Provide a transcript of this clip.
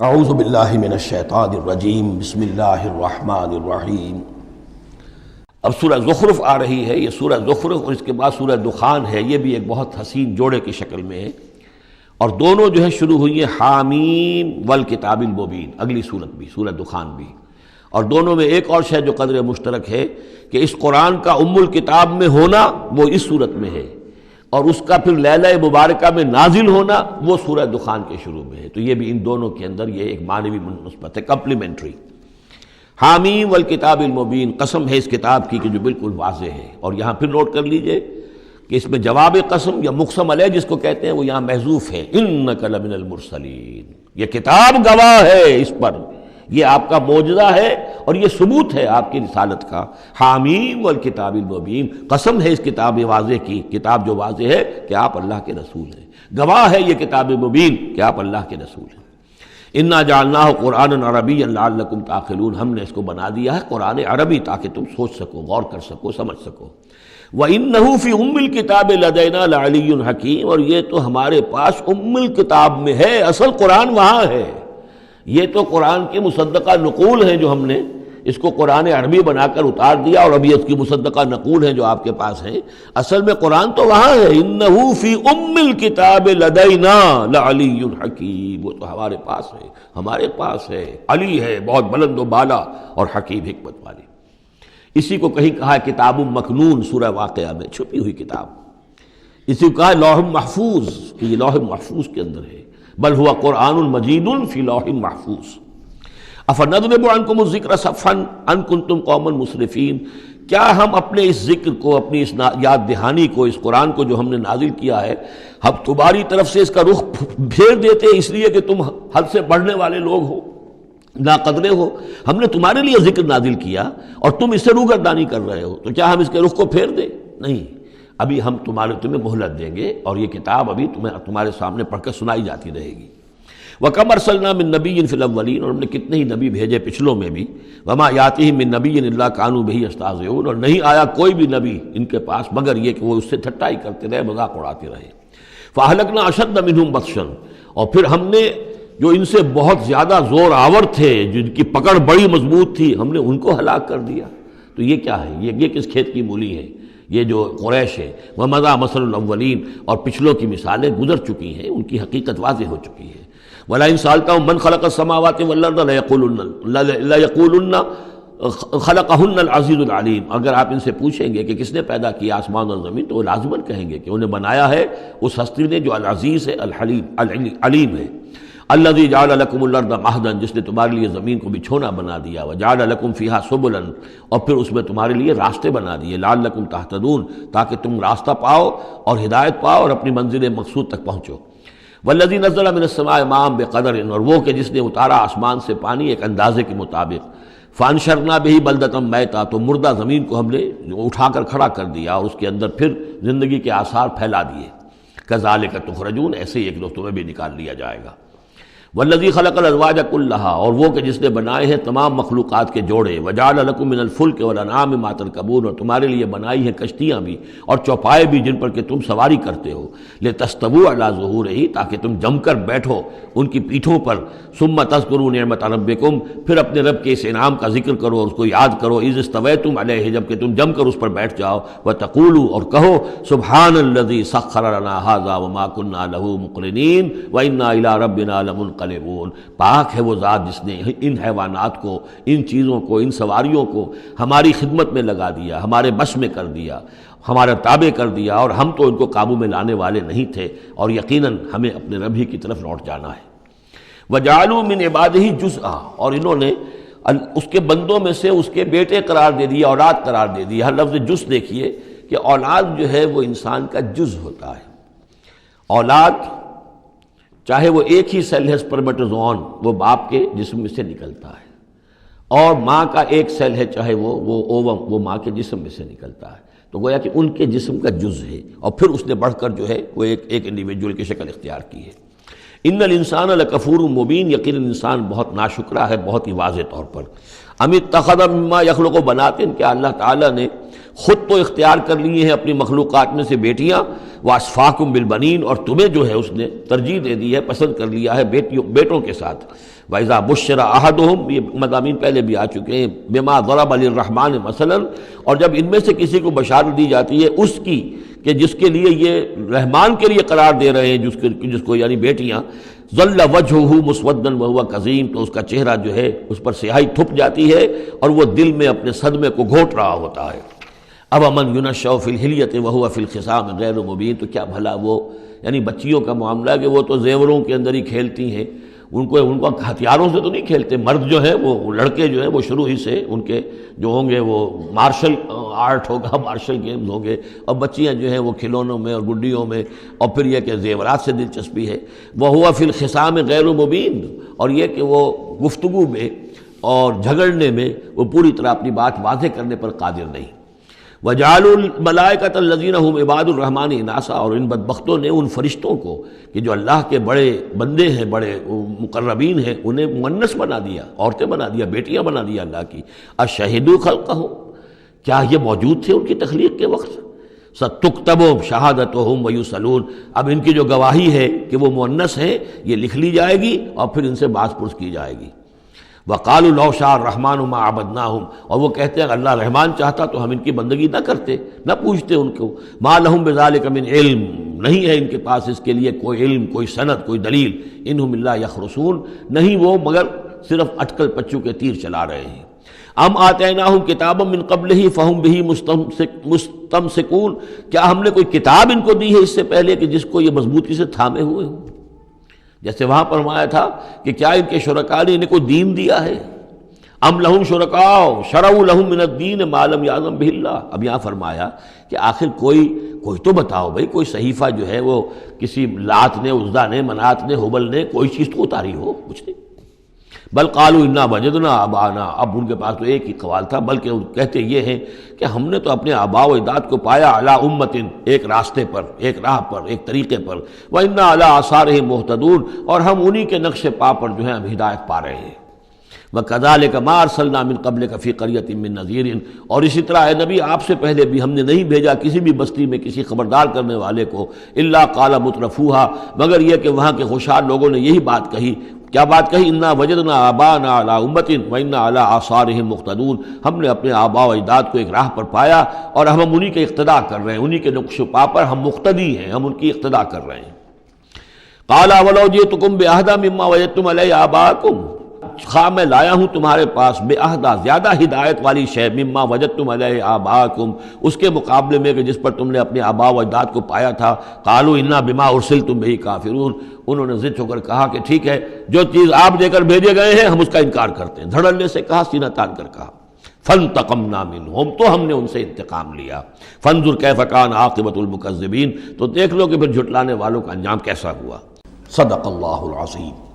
اعوذ باللہ من الشیطان الرجیم، بسم اللہ الرحمن الرحیم۔ اب سورہ زخرف آ رہی ہے، یہ سورہ زخرف اور اس کے بعد سورہ دخان ہے، یہ بھی ایک بہت حسین جوڑے کی شکل میں ہے، اور دونوں جو ہے شروع ہوئی ہیں حامیم والکتاب المبین، اگلی سورت بھی سورہ دخان بھی، اور دونوں میں ایک اور شے جو قدر مشترک ہے کہ اس قرآن کا ام الکتاب میں ہونا وہ اس سورت میں ہے، اور اس کا پھر لیلہ مبارکہ میں نازل ہونا وہ سورہ دخان کے شروع میں ہے۔ تو یہ بھی ان دونوں کے اندر یہ ایک معنوی نسبت ہے، کمپلیمنٹری۔ حامیم والکتاب المبین، قسم ہے اس کتاب کی کہ جو بالکل واضح ہے، اور یہاں پھر نوٹ کر لیجئے کہ اس میں جواب قسم یا مقسم علیہ جس کو کہتے ہیں وہ یہاں محذوف ہے، انک لمن المرسلین، یہ کتاب گواہ ہے اس پر، یہ آپ کا معجزہ ہے اور یہ ثبوت ہے آپ کی رسالت کا۔ حامیم والکتاب المبین، قسم ہے اس کتاب واضح کی، کتاب جو واضح ہے کہ آپ اللہ کے رسول ہیں، گواہ ہے یہ کتاب مبین کہ آپ اللہ کے رسول ہیں۔ انا جعلناہ قرآنا عربیا لعلکم تعقلون، ہم نے اس کو بنا دیا ہے قرآن عربی تاکہ تم سوچ سکو، غور کر سکو، سمجھ سکو۔ وَإِنَّهُ فِي أُمِّ الْكِتَابِ لَدَيْنَا لَعَلِيٌّ حَكِيمٌ، اور یہ تو ہمارے پاس ام الکتاب میں ہے، اصل قرآن وہاں ہے۔ یہ تو قرآن کی مصدقہ نقول ہیں جو ہم نے اس کو قرآن عربی بنا کر اتار دیا، اور ابھی اس کی مصدقہ نقول ہیں جو آپ کے پاس ہیں، اصل میں قرآن تو وہاں ہے۔ اِنَّهُ فِي أُمِّ الْكِتَابِ لَدَيْنَا لَعَلِيٌّ حَكِيمٌ، وہ تو ہمارے پاس ہے، ہمارے پاس ہے، علی ہے، بہت بلند و بالا اور حکیم حکمت والی۔ اسی کو کہیں کہا ہے کتاب مکنون، سورہ واقعہ میں چھپی ہوئی کتاب، اسی کو کہا ہے لوح محفوظ، کہ یہ لوح محفوظ کے اندر ہے، بل ہوا قرآن مجید فی لوح محفوظ۔ افنضرب عنکم الذکر صفحا ان کنتم قوما مسرفین، کیا ہم اپنے اس ذکر کو، اپنی اس یاد دہانی کو، اس قرآن کو جو ہم نے نازل کیا ہے، ہم تمہاری طرف سے اس کا رخ پھیر دیتے ہیں اس لیے کہ تم حد سے بڑھنے والے لوگ ہو، ناقدرے ہو؟ ہم نے تمہارے لیے ذکر نازل کیا اور تم اس سے روگردانی کر رہے ہو، تو کیا ہم اس کے رخ کو پھیر دیں؟ نہیں، ابھی ہم تمہیں مہلت دیں گے، اور یہ کتاب ابھی تمہارے سامنے پڑھ کر سنائی جاتی رہے گی۔ وَكَمْ أَرْسَلْنَا مِن نَبِيٍّ فِي الْأَوَّلِينَ، اور ہم نے کتنے ہی نبی بھیجے پچھلوں میں بھی، وَمَا يَأْتِيهِم مِّن نَبِيٍّ إِلَّا كَانُوا بِهِ يَسْتَهْزِئُونَ، اور نہیں آیا کوئی بھی نبی ان کے پاس مگر یہ کہ وہ اس سے ٹھٹائی کرتے رہے، مذاق اڑاتے رہے۔ فَأَهْلَكْنَا أَشَدَّ مِنْهُمْ بَطْشًا، اور پھر ہم نے جو ان سے بہت زیادہ زور آور تھے، جن کی پکڑ بڑی مضبوط تھی، ہم نے ان کو ہلاک کر دیا۔ تو یہ کیا ہے؟ یہ کس کھیت کی مولی ہے؟ یہ جو قریش ہے، وَمَضَىٰ مَثَلُ الْأَوَّلِينَ، اور پچھلوں کی مثالیں گزر چکی ہیں، ان کی حقیقت واضح ہو چکی ہے۔ وَلَئِن سَأَلْتَهُم مَّنْ خَلَقَ السَّمَاوَاتِ وَالْأَرْضَ لَيَقُولُنَّ خَلَقَهُنَّ الْعَزِيزُ الْعَلِيمُ، اگر آپ ان سے پوچھیں گے کہ کس نے پیدا کیا آسمان اور زمین، تو وہ لازماً کہیں گے کہ انہیں بنایا ہے اس ہستی نے جو العزیز ہے، الحلیم، علیم ہے۔ الذی جعل لکم الارض مہدا، جس نے تمہارے لیے زمین کو بچھونا بنا دیا، وجعل لکم فیہا سبلا، اور پھر اس میں تمہارے لیے راستے بنا دیے، لعلکم تہتدون، تاکہ تم راستہ پاؤ اور ہدایت پاؤ اور اپنی منزل مقصود تک پہنچو۔ والذی نزل من السماء ماء بقدر، اور وہ کہ جس نے اتارا آسمان سے پانی ایک اندازے کے مطابق، فانشرنا بہ بلدۃ میتا، تو مردہ زمین کو ہم نے اٹھا کر کھڑا کر دیا اور اس کے اندر پھر زندگی کے آثار پھیلا دیے۔ کذالک تخرجون، ایسے ہی ایک روز تمہیں بھی نکال لیا جائے گا۔ والذی خلق الازواج کلھا، اور وہ کہ جس نے بنائے ہیں تمام مخلوقات کے جوڑے، وجعل لکم من الفلک والانعام ما ترکبون، اور تمہارے لیے بنائی ہیں کشتیاں بھی اور چوپائے بھی جن پر کہ تم سواری کرتے ہو، لتستووا علی ظہورہ، تاکہ تم جم کر بیٹھو ان کی پیٹھوں پر، ثم تذکروا نعمت ربکم، پھر اپنے رب کے اس انعام کا ذکر کرو اور اس کو یاد کرو، اذ استویتم علیہ، جب کہ تم جم کر اس پر بیٹھ جاؤ، وتقولوا، اور کہو، سبحان الذی سخر لنا ھذا وما كنا له مقرنین وانا الی ربنا لمنقلبون، پاک ہے وہ ذات جس نے ان حیوانات کو، ان چیزوں کو، ان سواریوں کو ہماری خدمت میں لگا دیا، ہمارے بس میں کر دیا، ہمارے تابع کر دیا، اور ہم تو ان کو قابو میں لانے والے نہیں تھے، اور یقیناً ہمیں اپنے رب ہی کی طرف لوٹ جانا ہے۔ وَجَعَلُوا مِنْ عِبَادِهِ جُزْءًا، اور انہوں نے اس کے بندوں میں سے اس کے بیٹے قرار دے دیا، اولاد قرار دے دیا۔ ہر لفظ جز دیکھیے کہ اولاد جو ہے وہ انسان کا جز ہوتا ہے۔ اولاد چاہے وہ ایک ہی سیل ہے سپرمیٹوزوان، وہ باپ کے جسم میں سے نکلتا ہے، اور ماں کا ایک سیل ہے چاہے وہ اووم، وہ ماں کے جسم میں سے نکلتا ہے، تو گویا کہ ان کے جسم کا جز ہے، اور پھر اس نے بڑھ کر جو ہے وہ ایک انڈیویجول کی شکل اختیار کی ہے۔ ان الانسان لکفور مبین، یقیناً انسان بہت ناشکرا ہے، بہت ہی واضح طور پر۔ ام اتخذ مما یخلق بنات، کیا اللہ تعالیٰ نے خود تو اختیار کر لیے ہیں اپنی مخلوقات میں سے بیٹیاں، واسفاکم بالبنین، اور تمہیں جو ہے اس نے ترجیح دے دی ہے، پسند کر لیا ہے بیٹوں کے ساتھ۔ وَإِذَا بُشِّرَ أَحَدُهُمْ، یہ مضامین پہلے بھی آ چکے ہیں، بِمَا ضَرَبَ لِلرَّحْمَنِ مثلاً، اور جب ان میں سے کسی کو بشارت دی جاتی ہے اس کی کہ جس کے لیے یہ رحمان کے لیے قرار دے رہے ہیں، جس کو یعنی بیٹیاں، ظل وجهه مسودا وهو کظیم، تو اس کا چہرہ جو ہے اس پر سیاہی تھپ جاتی ہے اور وہ دل میں اپنے صدمے کو گھونٹ رہا ہوتا ہے۔ اب من ينشأ في الحلیة وهو في الخصام غیر مبین، تو کیا بھلا وہ یعنی بچیوں کا معاملہ کہ وہ تو زیوروں کے اندر ہی کھیلتی ہیں، ان کو ہتھیاروں سے تو نہیں کھیلتے۔ مرد جو ہے وہ لڑکے جو ہیں وہ شروع ہی سے ان کے جو ہوں گے وہ مارشل آرٹ ہوگا، مارشل گیمز ہوں گے، اور بچیاں جو ہیں وہ کھلونوں میں اور گڈیوں میں، اور پھر یہ کہ زیورات سے دلچسپی ہے۔ وَهُوَ فِي الْخِصَامِ غَيْرُ مُبِينٍ، اور یہ کہ وہ گفتگو میں اور جھگڑنے میں وہ پوری طرح اپنی بات واضح کرنے پر قادر نہیں۔ وَجَعَلُوا الْمَلَائِكَةَ الَّذِينَ هُمْ عِبَادُ الرَّحْمَنِ إِنَاثًا، اور ان بدبختوں نے ان فرشتوں کو کہ جو اللہ کے بڑے بندے ہیں، بڑے مقربین ہیں، انہیں مؤنث بنا دیا، عورتیں بنا دیا، بیٹیاں بنا دیا اللہ کی۔ أَشَهِدُوا خَلْقَهُمْ، کیا یہ موجود تھے ان کی تخلیق کے وقت؟ سَتُكْتَبُ شَهَادَتُهُمْ وَيُسْأَلُونَ، اب ان کی جو گواہی ہے کہ وہ مؤنث ہیں یہ لکھ لی جائے گی اور پھر ان سے باز پرس کی جائے گی۔ وَقَالُوا لَوْ شَاءَ الرَّحْمَنُ مَا عَبَدْنَاهُمْ، اور وہ کہتے ہیں اگر اللہ رحمان چاہتا تو ہم ان کی بندگی نہ کرتے، نہ پوچھتے ان کو۔ مَا لَهُمْ بِذَلِكَ مِنْ علم، نہیں ہے ان کے پاس اس کے لیے کوئی علم، کوئی سند، کوئی دلیل۔ اِنْهُمْ إِلَّا يَخْرُصُونَ، نہیں وہ مگر صرف اٹکل پچو کے تیر چلا رہے ہیں۔ ام آتیناہم کتابا من قبلہ فہم بہ مستمسکون، کیا ہم نے کوئی کتاب ان کو دی ہے اس سے پہلے کہ جس کو یہ مضبوطی سے تھامے ہوئے ہوں؟ جیسے وہاں فرمایا تھا کہ کیا ان کے شرکاء نے انہیں کوئی دین دیا ہے؟ ام لہم شرکاء شرعوا لہم من الدین ما لم یعظم بہ اللہ، اب یہاں فرمایا کہ آخر کوئی تو بتاؤ بھائی، کوئی صحیفہ جو ہے وہ کسی لات نے، عزا نے، منات نے، ہبل نے کوئی چیز تو اتاری ہو، کچھ نہیں۔ بل قالوا انا وجدنا آباءنا، اب ان کے پاس تو ایک ہی قوال تھا، بلکہ کہتے یہ ہیں کہ ہم نے تو اپنے آباء و اجداد کو پایا علی امت، ایک راستے پر، ایک راہ پر، ایک طریقے پر، وانا علی آثارہم مہتدون، اور ہم انہی کے نقش پا پر جو ہے ہم ہدایت پا رہے ہیں۔ وَكَذَلِكَ مَا أَرْسَلْنَا مِن قَبْلِكَ فِي قَرْيَةٍ مِّن نَذِيرٍ، اور اسی طرح اے نبی آپ سے پہلے بھی ہم نے نہیں بھیجا کسی بھی بستی میں کسی خبردار کرنے والے کو، إِلَّا قَالَ مُتْرَفُوهَا، مگر یہ کہ وہاں کے خوشحال لوگوں نے یہی بات کہی۔ کیا بات کہی؟ انا وجدنا آباءنا علی امت وانا علی آثارہم مقتدون، ہم نے اپنے آباء و اجداد کو ایک راہ پر پایا اور ہم انہی کے اقتداء کر رہے ہیں، انہی کے نقش و پا پر ہم مقتدی ہیں، ہم ان کی اقتداء کر رہے ہیں۔ قال اولو جئتکم باہدی مما وجدتم علیہ آباءکم، خواہ میں لایا ہوں تمہارے پاس بے عہدہ زیادہ ہدایت والی شے، مما وجدتم علیہ آباءکم، اس کے مقابلے میں کہ جس پر تم نے اپنے آباء و اجداد کو پایا تھا۔ قالوا انا بما ارسلتم بہ کافرون، انہوں نے ضد ہو کر کہا کہ ٹھیک ہے، جو چیز آپ دے کر بھیجے گئے ہیں ہم اس کا انکار کرتے ہیں۔ دھڑلے سے کہا، سینہ تان کر کہا۔ فانتقمنا منہم، تو ہم نے ان سے انتقام لیا۔ فانظر کیف کان عاقبۃ المکذبین، تو دیکھ لو کہ پھر جھٹلانے والوں کا انجام کیسا ہوا۔ صدق اللہ العظیم۔